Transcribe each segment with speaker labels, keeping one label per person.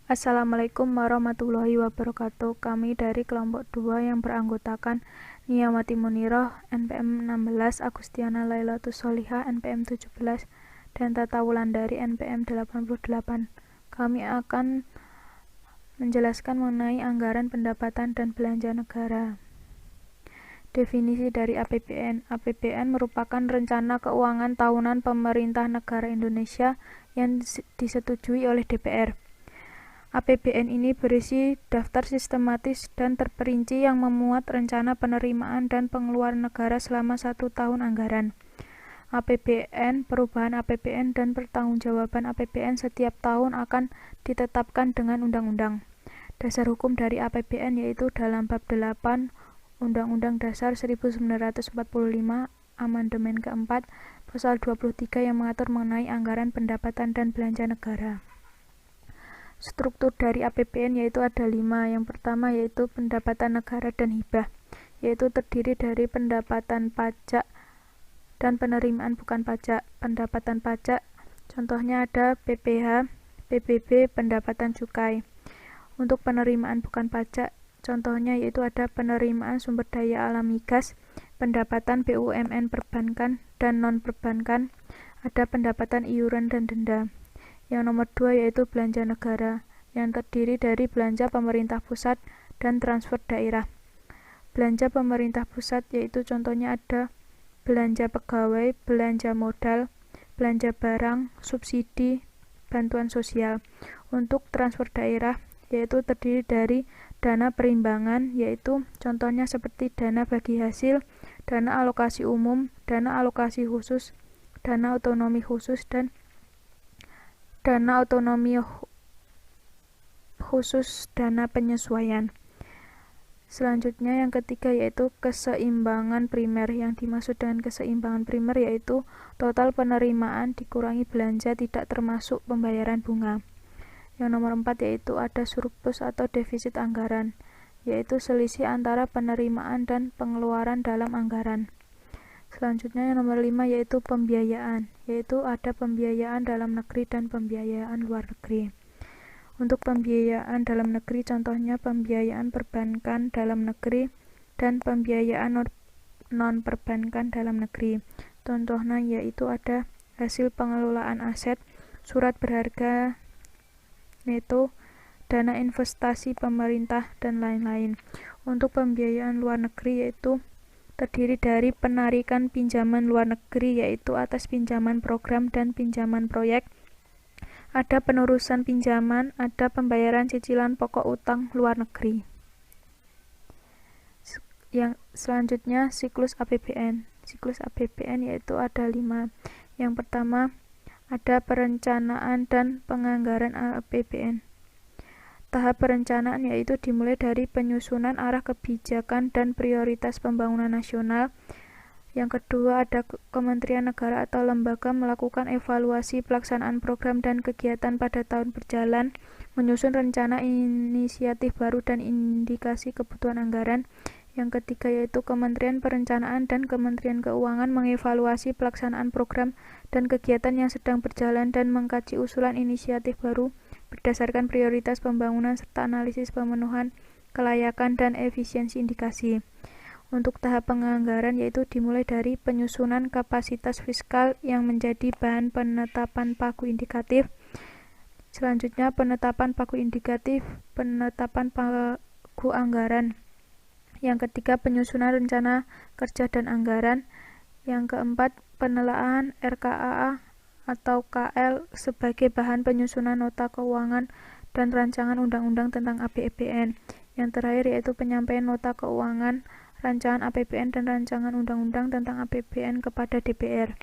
Speaker 1: Assalamualaikum warahmatullahi wabarakatuh. Kami dari kelompok 2 yang beranggotakan Niyamati Munirah, NPM 16, Agustiana Lailatus Sholihah, NPM 17, dan Tata Wulandari, NPM 88. Kami akan menjelaskan mengenai anggaran pendapatan dan belanja negara. Definisi dari APBN. APBN merupakan rencana keuangan tahunan pemerintah negara Indonesia yang disetujui oleh DPR. APBN ini berisi daftar sistematis dan terperinci yang memuat rencana penerimaan dan pengeluaran negara selama 1 tahun anggaran. APBN, perubahan APBN, dan pertanggungjawaban APBN setiap tahun akan ditetapkan dengan undang-undang. Dasar hukum dari APBN yaitu dalam bab 8 Undang-Undang Dasar 1945 Amandemen keempat pasal 23 yang mengatur mengenai anggaran pendapatan dan belanja negara. Struktur dari APBN yaitu ada 5. Yang pertama yaitu pendapatan negara dan hibah, yaitu terdiri dari pendapatan pajak dan penerimaan bukan pajak. Pendapatan pajak contohnya ada PPh, PBB, pendapatan cukai. Untuk penerimaan bukan pajak contohnya yaitu ada penerimaan sumber daya alam migas, pendapatan BUMN perbankan dan non-perbankan, ada pendapatan iuran dan denda. Yang nomor 2 yaitu belanja negara, yang terdiri dari belanja pemerintah pusat dan transfer daerah. Belanja pemerintah pusat yaitu contohnya ada belanja pegawai, belanja modal, belanja barang, subsidi, bantuan sosial. Untuk transfer daerah yaitu terdiri dari dana perimbangan, yaitu contohnya seperti dana bagi hasil, dana alokasi umum, dana alokasi khusus, dana otonomi khusus, dan dana otonomi khusus, dana penyesuaian. Selanjutnya yang ketiga yaitu keseimbangan primer. Yang dimaksud dengan keseimbangan primer yaitu total penerimaan dikurangi belanja tidak termasuk pembayaran bunga. Yang nomor 4 yaitu ada surplus atau defisit anggaran, yaitu selisih antara penerimaan dan pengeluaran dalam anggaran. Selanjutnya yang nomor 5 yaitu pembiayaan, yaitu ada pembiayaan dalam negeri dan pembiayaan luar negeri. Untuk pembiayaan dalam negeri contohnya pembiayaan perbankan dalam negeri dan pembiayaan non-perbankan dalam negeri. Contohnya yaitu ada hasil pengelolaan aset, surat berharga neto, dana investasi pemerintah, dan lain-lain. Untuk pembiayaan luar negeri yaitu terdiri dari penarikan pinjaman luar negeri yaitu atas pinjaman program dan pinjaman proyek, ada penerusan pinjaman, ada pembayaran cicilan pokok utang luar negeri. Yang selanjutnya siklus APBN. Siklus APBN yaitu ada 5. Yang pertama ada perencanaan dan penganggaran APBN. Tahap perencanaan yaitu dimulai dari penyusunan arah kebijakan dan prioritas pembangunan nasional. Yang kedua ada kementerian negara atau lembaga melakukan evaluasi pelaksanaan program dan kegiatan pada tahun berjalan, menyusun rencana inisiatif baru dan indikasi kebutuhan anggaran. Yang ketiga yaitu Kementerian Perencanaan dan Kementerian Keuangan mengevaluasi pelaksanaan program dan kegiatan yang sedang berjalan dan mengkaji usulan inisiatif baru berdasarkan prioritas pembangunan serta analisis pemenuhan, kelayakan, dan efisiensi indikasi. Untuk tahap penganggaran yaitu dimulai dari penyusunan kapasitas fiskal yang menjadi bahan penetapan pagu indikatif. Selanjutnya penetapan pagu indikatif, penetapan pagu anggaran. Yang ketiga penyusunan rencana kerja dan anggaran. Yang keempat penelaahan RKAA atau KL sebagai bahan penyusunan nota keuangan dan rancangan undang-undang tentang APBN. Yang terakhir yaitu penyampaian nota keuangan, rancangan APBN dan rancangan undang-undang tentang APBN kepada DPR.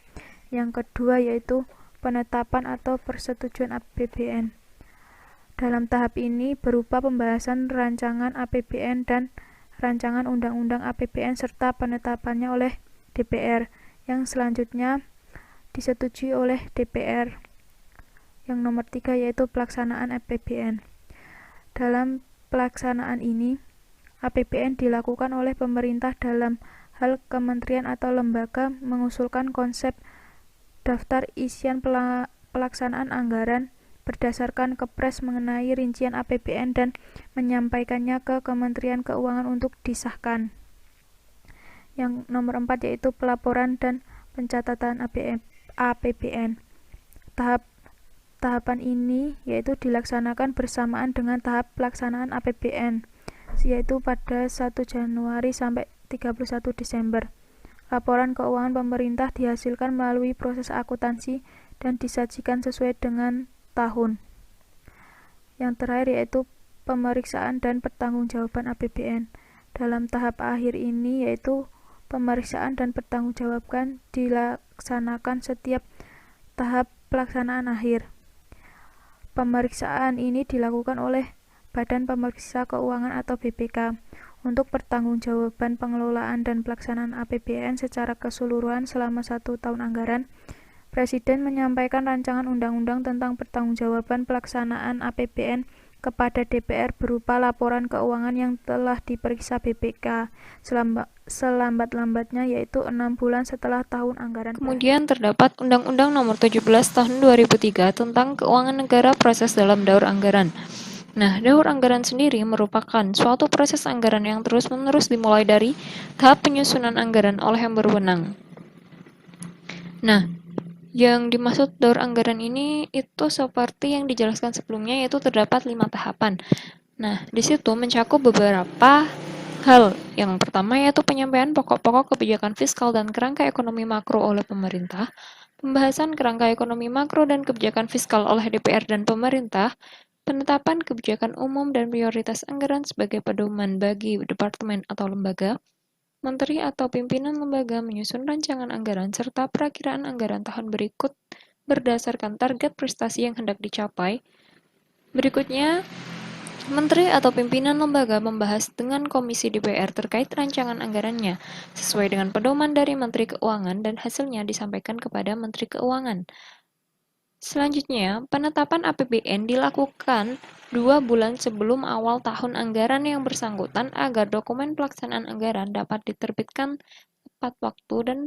Speaker 1: Yang kedua yaitu penetapan atau persetujuan APBN. Dalam tahap ini berupa pembahasan rancangan APBN dan rancangan undang-undang APBN serta penetapannya oleh DPR yang selanjutnya disetujui oleh DPR. Yang nomor 3 yaitu pelaksanaan APBN. Dalam pelaksanaan ini APBN dilakukan oleh pemerintah dalam hal kementerian atau lembaga mengusulkan konsep daftar isian pelaksanaan anggaran berdasarkan Kepres mengenai rincian APBN dan menyampaikannya ke Kementerian Keuangan untuk disahkan. Yang nomor 4 yaitu pelaporan dan pencatatan APBN. Tahapan ini yaitu dilaksanakan bersamaan dengan tahap pelaksanaan APBN, yaitu pada 1 Januari sampai 31 Desember. Laporan keuangan pemerintah dihasilkan melalui proses akuntansi dan disajikan sesuai dengan tahun. Yang terakhir yaitu pemeriksaan dan pertanggungjawaban APBN. Dalam tahap akhir ini yaitu pemeriksaan dan pertanggungjawaban dilaksanakan setiap tahap pelaksanaan akhir. Pemeriksaan ini dilakukan oleh Badan Pemeriksa Keuangan atau BPK untuk pertanggungjawaban pengelolaan dan pelaksanaan APBN secara keseluruhan selama 1 tahun anggaran. Presiden menyampaikan rancangan undang-undang tentang pertanggungjawaban pelaksanaan APBN kepada DPR berupa laporan keuangan yang telah diperiksa BPK selambat-lambatnya yaitu 6 bulan setelah tahun anggaran.
Speaker 2: Kemudian terdapat Undang-Undang Nomor 17 Tahun 2003 tentang Keuangan Negara Proses dalam Daur Anggaran. Nah, daur anggaran sendiri merupakan suatu proses anggaran yang terus-menerus dimulai dari tahap penyusunan anggaran oleh yang berwenang. Nah, yang dimaksud daur anggaran ini itu seperti yang dijelaskan sebelumnya, yaitu terdapat 5 tahapan. Nah, di situ mencakup beberapa hal. Yang pertama yaitu penyampaian pokok-pokok kebijakan fiskal dan kerangka ekonomi makro oleh pemerintah, pembahasan kerangka ekonomi makro dan kebijakan fiskal oleh DPR dan pemerintah, penetapan kebijakan umum dan prioritas anggaran sebagai pedoman bagi departemen atau lembaga, menteri atau pimpinan lembaga menyusun rancangan anggaran serta perakiraan anggaran tahun berikut berdasarkan target prestasi yang hendak dicapai. Berikutnya, menteri atau pimpinan lembaga membahas dengan komisi DPR terkait rancangan anggarannya, sesuai dengan pedoman dari Menteri Keuangan dan hasilnya disampaikan kepada Menteri Keuangan. Selanjutnya, penetapan APBN dilakukan 2 bulan sebelum awal tahun anggaran yang bersangkutan agar dokumen pelaksanaan anggaran dapat diterbitkan tepat waktu dan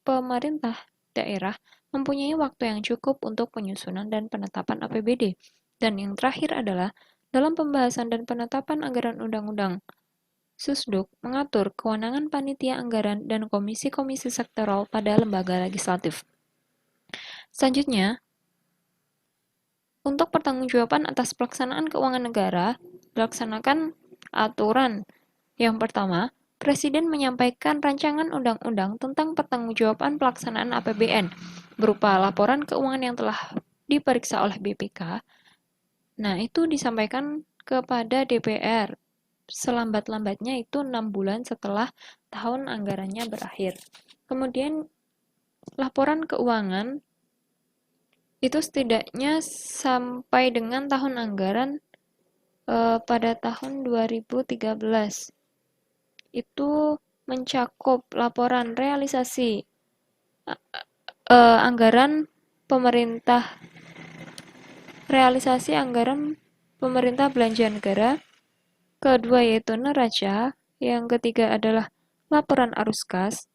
Speaker 2: pemerintah daerah mempunyai waktu yang cukup untuk penyusunan dan penetapan APBD. Dan yang terakhir adalah dalam pembahasan dan penetapan anggaran undang-undang, Susduk mengatur kewenangan panitia anggaran dan komisi-komisi sektoral pada lembaga legislatif. Selanjutnya, untuk pertanggungjawaban atas pelaksanaan keuangan negara, dilaksanakan aturan. Yang pertama, Presiden menyampaikan rancangan undang-undang tentang pertanggungjawaban pelaksanaan APBN berupa laporan keuangan yang telah diperiksa oleh BPK. Nah, itu disampaikan kepada DPR selambat-lambatnya itu 6 bulan setelah tahun anggarannya berakhir. Kemudian, laporan keuangan itu setidaknya sampai dengan tahun anggaran pada tahun 2013. Itu mencakup laporan realisasi anggaran pemerintah, realisasi anggaran pemerintah belanja negara. Kedua yaitu neraca, yang ketiga adalah laporan arus kas,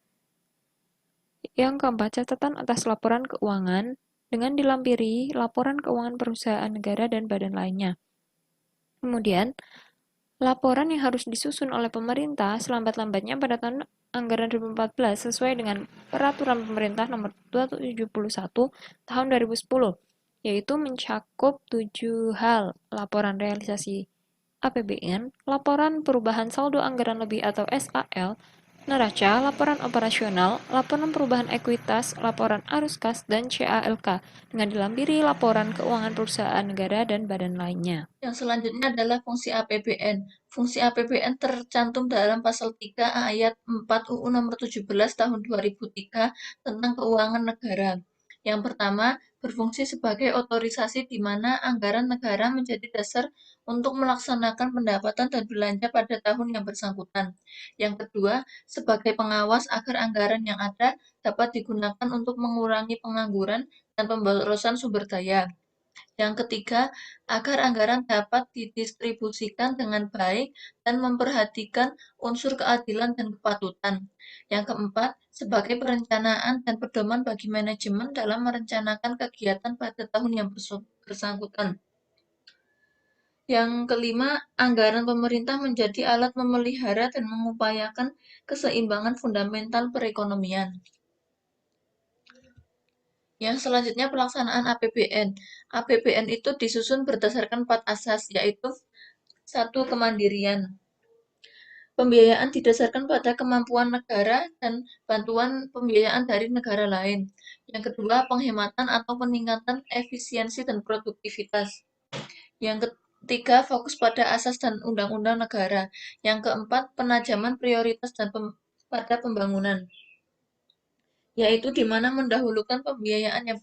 Speaker 2: yang keempat catatan atas laporan keuangan, dengan dilampiri laporan keuangan perusahaan negara dan badan lainnya. Kemudian, laporan yang harus disusun oleh pemerintah selambat-lambatnya pada tahun anggaran 2014 sesuai dengan Peraturan Pemerintah Nomor 271 Tahun 2010, yaitu mencakup 7 hal: laporan realisasi APBN, laporan perubahan saldo anggaran lebih atau SAL, neraca, laporan operasional, laporan perubahan ekuitas, laporan arus kas, dan CALK, dengan dilampiri laporan keuangan perusahaan negara dan badan lainnya.
Speaker 3: Yang selanjutnya adalah fungsi APBN. Fungsi APBN tercantum dalam pasal 3 ayat 4 UU nomor 17 tahun 2003 tentang keuangan negara. Yang pertama, berfungsi sebagai otorisasi di mana anggaran negara menjadi dasar untuk melaksanakan pendapatan dan belanja pada tahun yang bersangkutan. Yang kedua, sebagai pengawas agar anggaran yang ada dapat digunakan untuk mengurangi pengangguran dan pemborosan sumber daya. Yang ketiga, agar anggaran dapat didistribusikan dengan baik dan memperhatikan unsur keadilan dan kepatutan. Yang keempat, sebagai perencanaan dan pedoman bagi manajemen dalam merencanakan kegiatan pada tahun yang bersangkutan. Yang kelima, anggaran pemerintah menjadi alat memelihara dan mengupayakan keseimbangan fundamental perekonomian. Yang selanjutnya pelaksanaan APBN. APBN itu disusun berdasarkan 4 asas, yaitu 1. Kemandirian. Pembiayaan didasarkan pada kemampuan negara dan bantuan pembiayaan dari negara lain. Yang kedua, penghematan atau peningkatan efisiensi dan produktivitas. Yang ketiga, fokus pada asas dan undang-undang negara. Yang keempat, penajaman prioritas dan pada pembangunan, yaitu di mana mendahulukan pembiayaan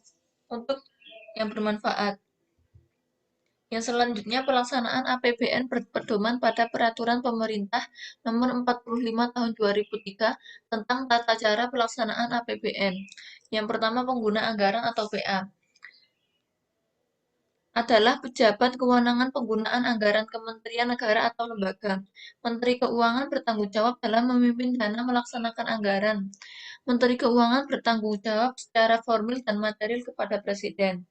Speaker 3: untuk yang bermanfaat. Yang selanjutnya, pelaksanaan APBN berpedoman pada Peraturan Pemerintah Nomor 45 Tahun 2003 tentang tata cara pelaksanaan APBN. Yang pertama, pengguna anggaran atau PA adalah pejabat kewenangan penggunaan anggaran kementerian negara atau lembaga. Menteri Keuangan bertanggung jawab dalam memimpin dana melaksanakan anggaran. Menteri Keuangan bertanggung jawab secara formil dan material kepada Presiden.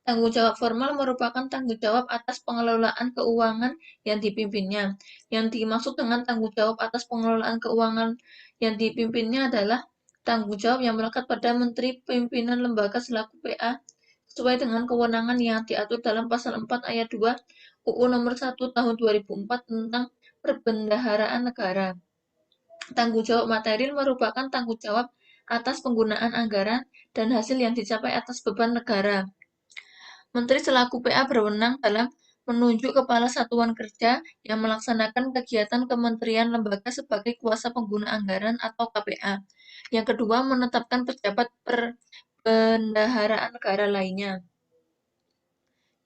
Speaker 3: Tanggung jawab formal merupakan tanggung jawab atas pengelolaan keuangan yang dipimpinnya. Yang dimaksud dengan tanggung jawab atas pengelolaan keuangan yang dipimpinnya adalah tanggung jawab yang melekat pada Menteri Pimpinan Lembaga selaku PA sesuai dengan kewenangan yang diatur dalam Pasal 4 Ayat 2 UU Nomor 1 Tahun 2004 tentang Perbendaharaan Negara. Tanggung jawab material merupakan tanggung jawab atas penggunaan anggaran dan hasil yang dicapai atas beban negara. Menteri selaku PA berwenang dalam menunjuk Kepala Satuan Kerja yang melaksanakan kegiatan kementerian lembaga sebagai kuasa pengguna anggaran atau KPA. Yang kedua, menetapkan pejabat perbendaharaan negara lainnya.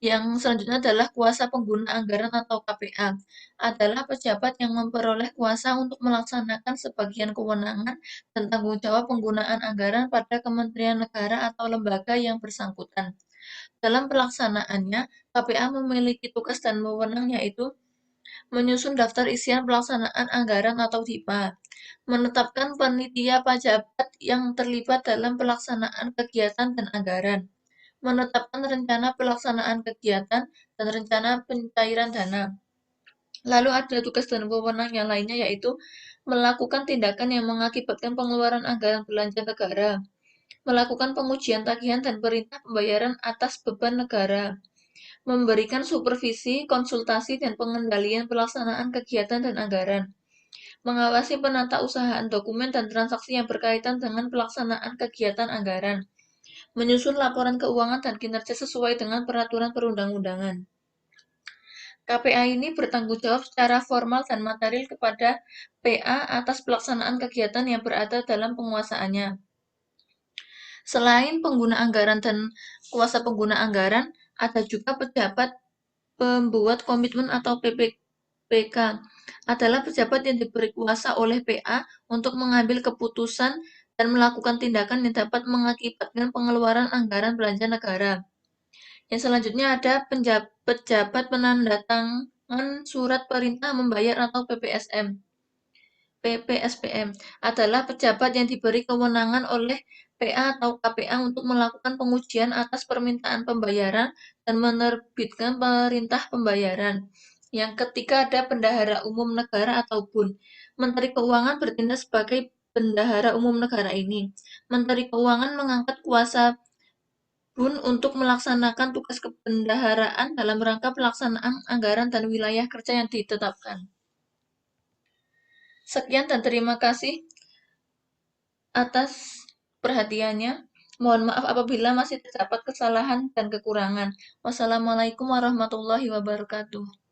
Speaker 3: Yang selanjutnya adalah kuasa pengguna anggaran atau KPA, adalah pejabat yang memperoleh kuasa untuk melaksanakan sebagian kewenangan dan tanggung jawab penggunaan anggaran pada kementerian negara atau lembaga yang bersangkutan. Dalam pelaksanaannya, KPA memiliki tugas dan wewenang yaitu menyusun daftar isian pelaksanaan anggaran atau DIPA, menetapkan panitia pejabat yang terlibat dalam pelaksanaan kegiatan dan anggaran, menetapkan rencana pelaksanaan kegiatan dan rencana pencairan dana. Lalu ada tugas dan wewenang yang lainnya yaitu melakukan tindakan yang mengakibatkan pengeluaran anggaran belanja negara, melakukan pengujian tagihan dan perintah pembayaran atas beban negara, memberikan supervisi, konsultasi, dan pengendalian pelaksanaan kegiatan dan anggaran, mengawasi penata usahaan dokumen dan transaksi yang berkaitan dengan pelaksanaan kegiatan anggaran, menyusun laporan keuangan dan kinerja sesuai dengan peraturan perundang-undangan. KPA ini bertanggung jawab secara formal dan material kepada PA atas pelaksanaan kegiatan yang berada dalam penguasaannya. Selain pengguna anggaran dan kuasa pengguna anggaran, ada juga pejabat pembuat komitmen atau PPK, adalah pejabat yang diberi kuasa oleh PA untuk mengambil keputusan dan melakukan tindakan yang dapat mengakibatkan pengeluaran anggaran belanja negara. Yang selanjutnya ada pejabat penandatangan surat perintah membayar atau PPSPM adalah pejabat yang diberi kewenangan oleh PA atau KPA untuk melakukan pengujian atas permintaan pembayaran dan menerbitkan perintah pembayaran. Yang ketiga ada bendahara umum negara ataupun Menteri Keuangan bertindak sebagai bendahara umum negara ini. Menteri Keuangan mengangkat kuasa BUN untuk melaksanakan tugas kebendaharaan dalam rangka pelaksanaan anggaran dan wilayah kerja yang ditetapkan. Sekian dan terima kasih atas perhatiannya. Mohon maaf apabila masih terdapat kesalahan dan kekurangan. Wassalamualaikum warahmatullahi wabarakatuh.